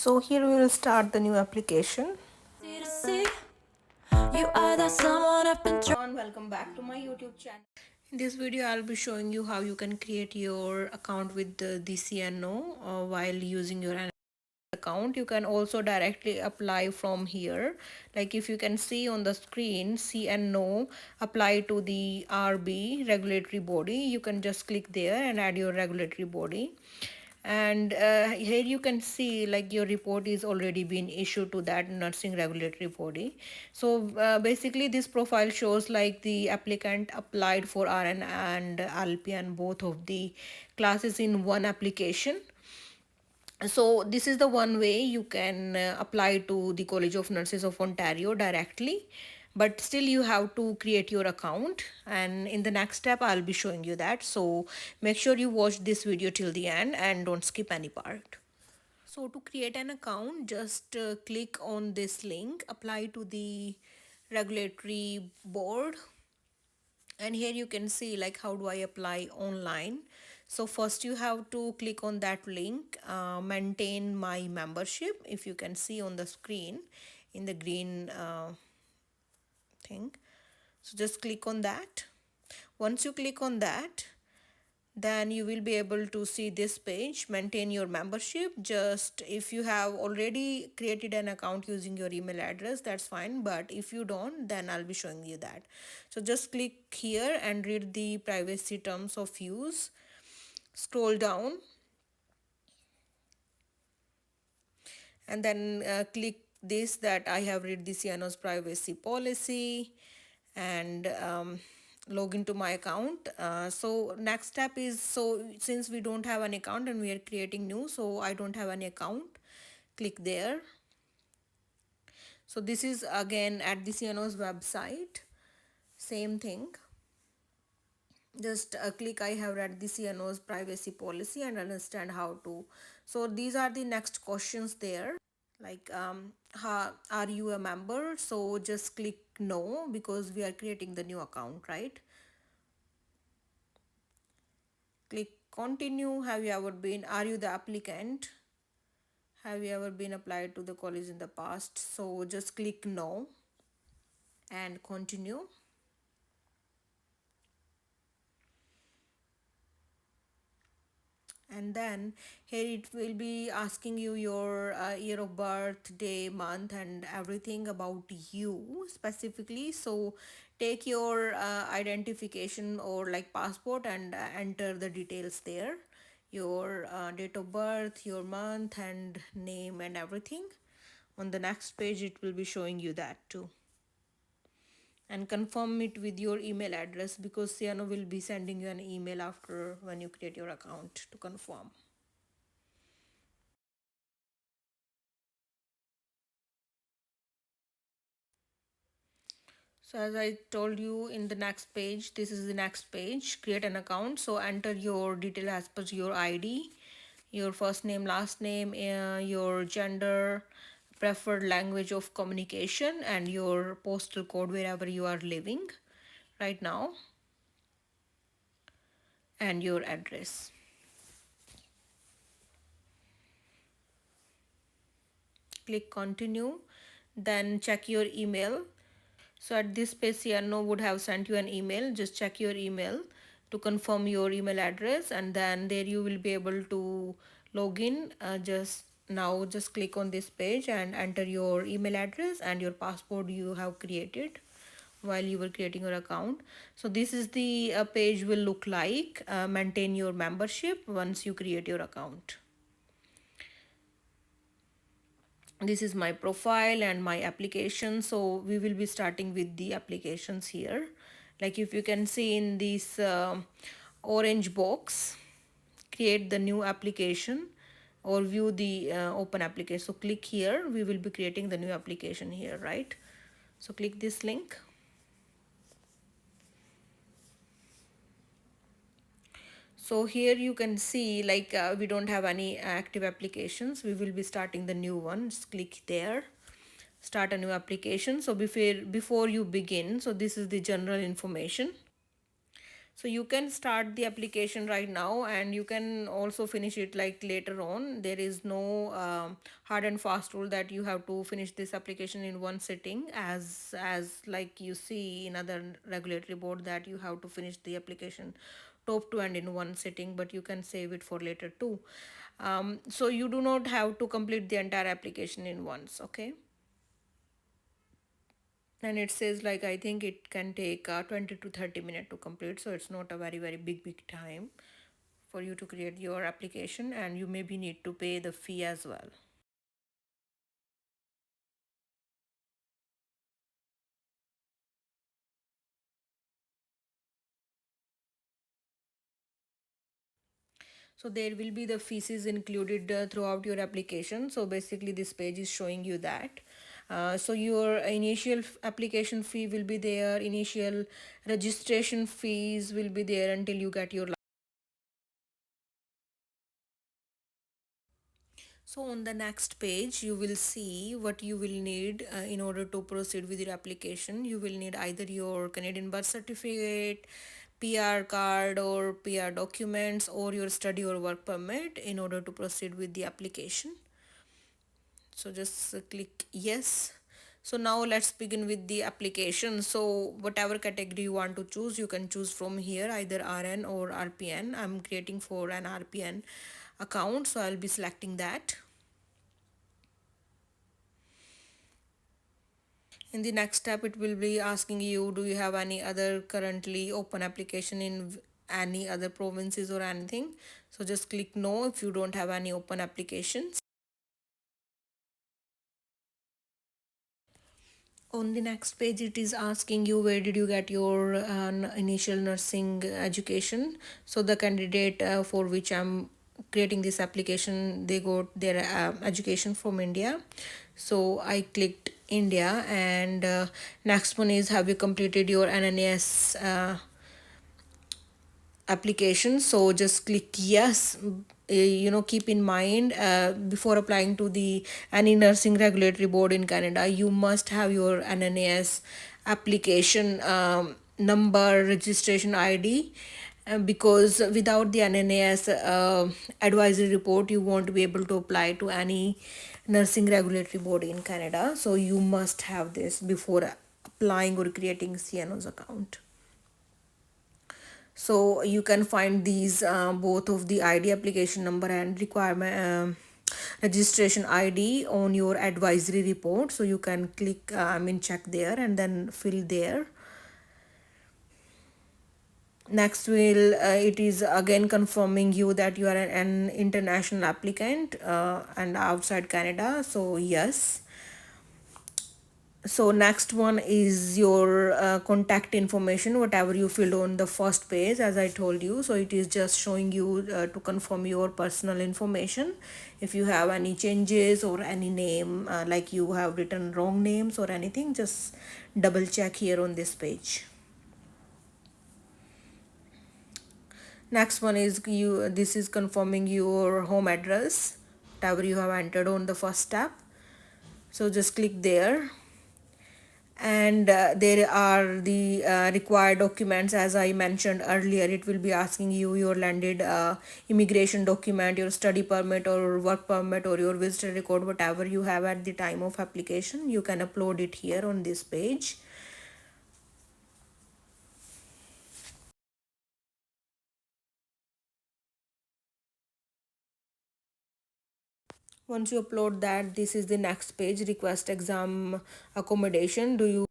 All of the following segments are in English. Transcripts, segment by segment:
So here we will start the new application. Welcome back to my YouTube channel. In this video I'll be showing you how you can create your account with the CNO while using your account. You can also directly apply from here, like if you can see on the screen CNO apply to the RB regulatory body, you can just click there and add your regulatory body. And here you can see like your report is already been issued to that nursing regulatory body. So basically this profile shows like the applicant applied for RN and LPN, both of the classes in one application. So this is the one way you can apply to the College of Nurses of Ontario directly, but still you have to create your account, and in the next step I'll be showing you that. So make sure you watch this video till the end and don't skip any part. So to create an account, just click on this link, apply to the regulatory board, and here you can see like how do I apply online. So first you have to click on that link, maintain my membership, if you can see on the screen in the green thing. So just click on that. Once you click on that, then you will be able to see this page, maintain your membership. Just if you have already created an account using your email address, that's fine, but if you don't, then I'll be showing you that. So just click here and read the privacy terms of use. Scroll down and then click this, that I have read the CNO's privacy policy, and log into my account. So next step is, so since we don't have an account and we are creating new, so I don't have any account, click there. So this is again at the CNO's website, same thing. Just click I have read the CNO's privacy policy and understand how to. So these are the next questions there, like are you a member? So just click no, because we are creating the new account, right? Click continue. Have you ever been, are you the applicant? Have you ever been applied to the college in the past? So just click no and continue. And then here it will be asking you your year of birth, day, month, and everything about you specifically. So take your identification or like passport and enter the details there, your date of birth, your month and name and everything. On the next page it will be showing you that too, and confirm it with your email address, because CNO will be sending you an email after when you create your account to confirm. So as I told you in the next page, this is the next page, create an account. So enter your detail as per your ID, your first name, last name, your gender, preferred language of communication, and your postal code wherever you are living right now, and your address. Click continue, then check your email. So at this page CNO would have sent you an email. Just check your email to confirm your email address, and then there you will be able to log in. Just click on this page and enter your email address and your password you have created while you were creating your account. So this is the page will look like. Maintain your membership once you create your account. This is my profile and my application. So we will be starting with the applications here. Like if you can see in this orange box, create the new application or view the open application. So click here, we will be creating the new application here, right? So click this link. So here you can see like we don't have any active applications. We will be starting the new one. Just click there, start a new application. So before you begin, so this is the general information. So you can start the application right now, and you can also finish it like later on. There is no hard and fast rule that you have to finish this application in one sitting, as like you see in other regulatory board that you have to finish the application top to end in one sitting, but you can save it for later too. So you do not have to complete the entire application in once, okay? And it says like I think it can take 20 to 30 minutes to complete, so it's not a very big time for you to create your application, and you maybe need to pay the fee as well. So there will be the fees is included throughout your application. So basically this page is showing you that. So your initial application fee will be there, initial registration fees will be there until you get your. So on the next page, you will see what you will need in order to proceed with your application. You will need either your Canadian birth certificate, PR card or PR documents, or your study or work permit in order to proceed with the application. So just click yes. So now let's begin with the application. So whatever category you want to choose, you can choose from here, either RN or RPN. I'm creating for an RPN account, so I'll be selecting that. In the next step, it will be asking you, do you have any other currently open application in any other provinces or anything? So just click no if you don't have any open applications. On the next page, it is asking you where did you get your initial nursing education. So the candidate for which I'm creating this application, they got their education from India. So I clicked India, and next one is, have you completed your NNAS application? So just click yes. Keep in mind, before applying to the any nursing regulatory board in Canada, you must have your NNAS application number, registration ID, because without the NNAS advisory report, you won't be able to apply to any nursing regulatory board in Canada. So you must have this before applying or creating CNO's account. So you can find these both of the ID, application number and requirement registration ID on your advisory report. So you can click check there and then fill there. Next will it is again confirming you that you are an international applicant and outside Canada, so yes. So next one is your contact information, whatever you filled on the first page, as I told you. So it is just showing you to confirm your personal information. If you have any changes or any name, like you have written wrong names or anything, just double check here on this page. Next one is you. This is confirming your home address, whatever you have entered on the first step. So just click there, and there are the required documents. As I mentioned earlier, it will be asking you your landed immigration document, your study permit or work permit, or your visitor record, whatever you have at the time of application. You can upload it here on this page. Once you upload that, this is the next page, request exam accommodation. Do you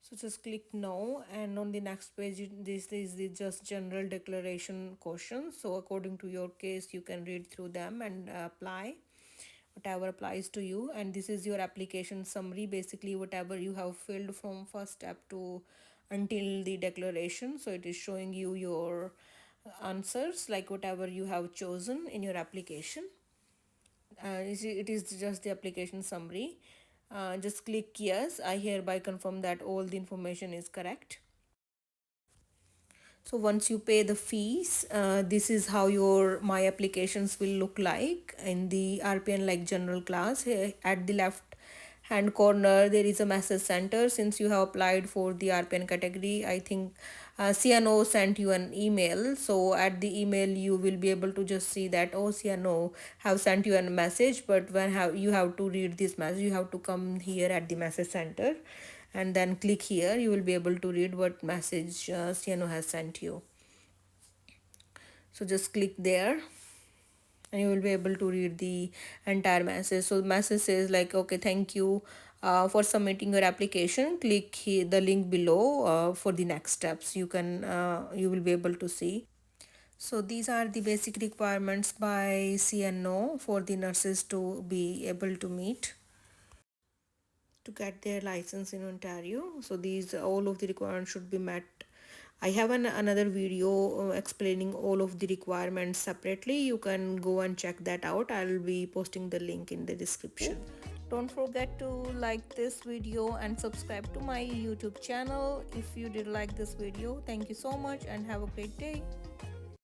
So just click no, and on the next page, this is the just general declaration questions. So according to your case, you can read through them and apply whatever applies to you. And this is your application summary, basically whatever you have filled from first step to until the declaration. So it is showing you your answers, like whatever you have chosen in your application. It is just the application summary. Just click yes, I hereby confirm that all the information is correct. So once you pay the fees, this is how your my applications will look like in the RPN like general class. Here at the left hand corner there is a message center. Since you have applied for the RPN category, I think CNO sent you an email. So at the email you will be able to just see that, oh, CNO have sent you a message, but when you have to read this message, you have to come here at the message center and then click here. You will be able to read what message CNO has sent you. So just click there and you will be able to read the entire message. So message says like, okay, thank you for submitting your application. Click here, the link below for the next steps. You will be able to see. So these are the basic requirements by CNO for the nurses to be able to meet to get their license in Ontario. So these all of the requirements should be met. I have another video explaining all of the requirements separately. You can go and check that out. I'll be posting the link in the description. Don't forget to like this video and subscribe to my YouTube channel if you did like this video. Thank you so much and have a great day.